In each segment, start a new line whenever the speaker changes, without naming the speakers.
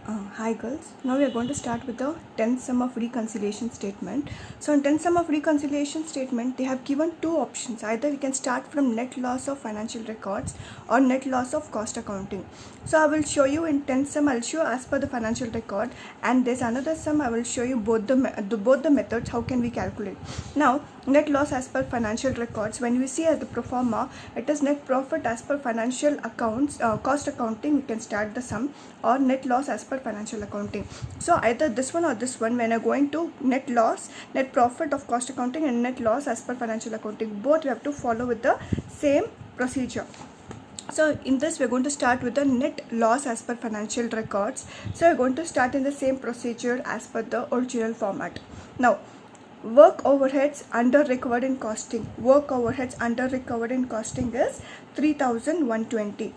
Hi girls, now we are going to start with the 10th sum of reconciliation statement. So in 10th sum of reconciliation statement, they have given two options. Either we can start from net loss of financial records or net loss of cost accounting. So I will show you in 10th sum, I will show as per the financial record, and there's another sum I will show you both the methods, how can we calculate. Now net loss as per financial records, when we see as the pro forma, it is net profit as per financial accounts, cost accounting, we can start the sum, or net loss as per financial accounting. So either this one or this one, when I'm going to net loss, net profit of cost accounting and net loss as per financial accounting, both we have to follow with the same procedure. So in this we're going to start with the net loss as per financial records. So we're going to start in the same procedure as per the original format. Now work overheads under recovered in costing. Work overheads under recovered in costing is 3120.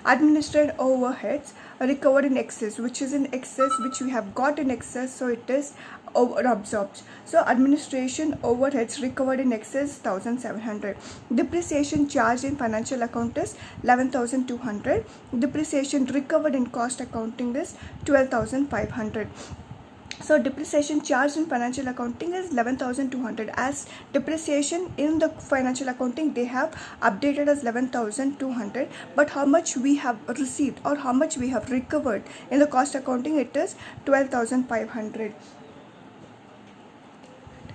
Administrative overheads recovered in excess, which is in excess, which we have got in excess, so it is over absorbed. So administration overheads recovered in excess 1700. Depreciation charged in financial account is 11200. Depreciation recovered in cost accounting is 12500. So depreciation charged in financial accounting is 11,200. As depreciation in the financial accounting they have updated as 11,200, but how much we have received or how much we have recovered in the cost accounting, it is 12,500.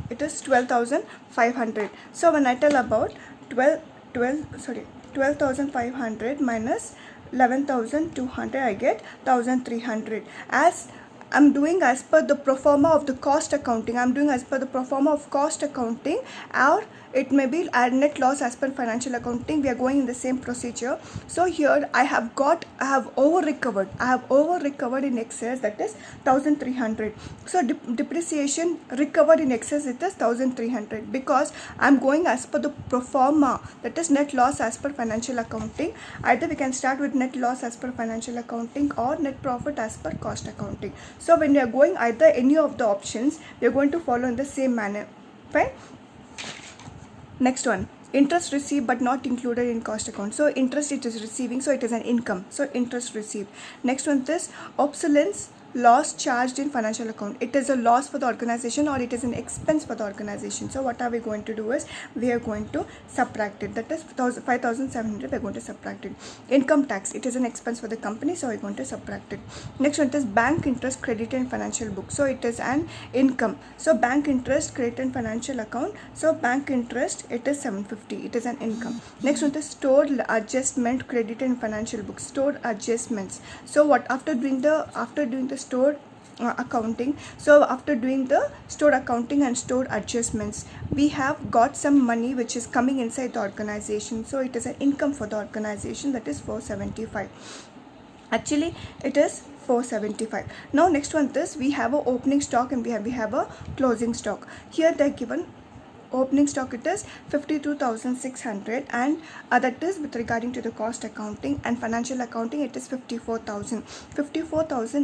It is 12,500. So when I tell about 12,500 minus 11,200, I get 1,300. As I'm doing as per the pro forma of the cost accounting, or it may be net loss as per financial accounting. We are going in the same procedure. So here I have over recovered in excess, that is 1,300. So depreciation recovered in excess, it is 1,300, because I'm going as per the pro forma, that is net loss as per financial accounting. Either we can start with net loss as per financial accounting or net profit as per cost accounting. So when we are going either any of the options, we are going to follow in the same manner. Fine. Next one, interest received but not included in cost account. So interest it is receiving, so it is an income. So interest received. Next one, this obsolescence loss charged in financial account. It is a loss for the organization or it is an expense for the organization. So what are we going to do is we are going to subtract it. That is 5,700. We are going to subtract it. Income tax, it is an expense for the company, so we are going to subtract it. Next one is bank interest credited in financial book. So it is an income. So bank interest credited in financial account. So bank interest, it is 750. It is an income. Next one is stored adjustment credited in financial book. Stored adjustments. So what after doing the stored accounting, so after doing the stored accounting and stored adjustments, we have got some money which is coming inside the organization, so it is an income for the organization, that is 475. Actually it is 475. Now next one, this we have a opening stock and we have a closing stock. Here they are given opening stock, it is 52,600, and that is with regarding to the cost accounting, and financial accounting it is 54,000.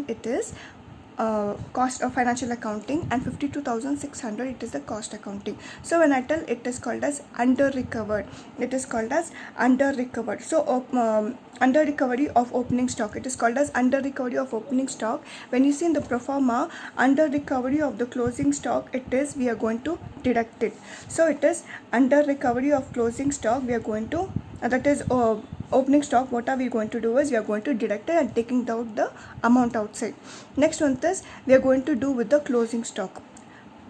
It is cost of financial accounting, and 52,600 it is the cost accounting. So when I tell, it is called as under recovered. So under recovery of opening stock, it is called as under recovery of opening stock. When you see in the pro forma, under recovery of the closing stock, it is we are going to deduct it. So it is under recovery of closing stock, we are going to that is opening stock. What are we going to do is we are going to deduct it and taking out the amount outside. Next one is we are going to do with the closing stock.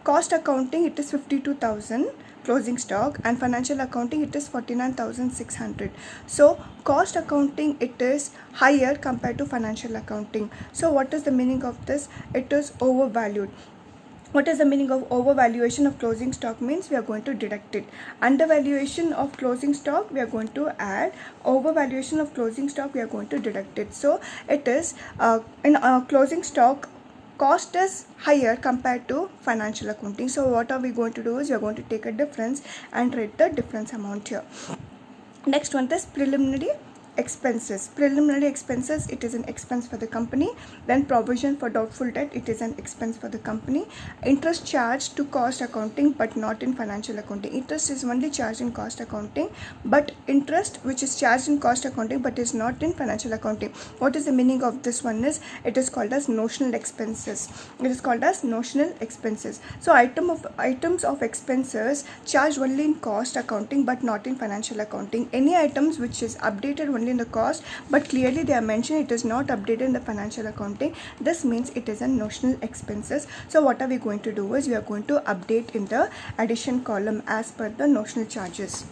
Cost accounting, it is 52,000 closing stock, and financial accounting it is 49,600. So cost accounting it is higher compared to financial accounting. So what is the meaning of this? It is overvalued. What is the meaning of overvaluation of closing stock? Means we are going to deduct it. Undervaluation of closing stock, we are going to add. Overvaluation of closing stock, we are going to deduct it. So it is in closing stock, cost is higher compared to financial accounting. So what are we going to do is we are going to take a difference and write the difference amount here. Next one is preliminary expenses. Preliminary expenses, it is an expense for the company. Then provision for doubtful debt, it is an expense for the company. Interest charged to cost accounting but not in financial accounting. Interest is only charged in cost accounting, but interest which is charged in cost accounting but is not in financial accounting. What is the meaning of this one is, it is called as notional expenses. It is called as notional expenses. So items of expenses charged only in cost accounting but not in financial accounting. Any items which is updated only in the cost but clearly they are mentioned it is not updated in the financial accounting, this means it is a notional expenses. So what are we going to do is, we are going to update in the addition column as per the notional charges.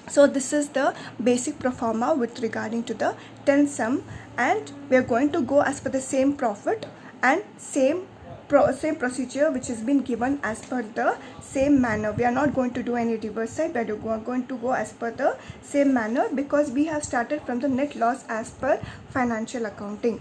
So this is the basic pro forma with regarding to the 10 sum, and we are going to go as per the same profit and same procedure which has been given as per the same manner. We are not going to do any reverse side, but we are going to go as per the same manner because we have started from the net loss as per financial accounting.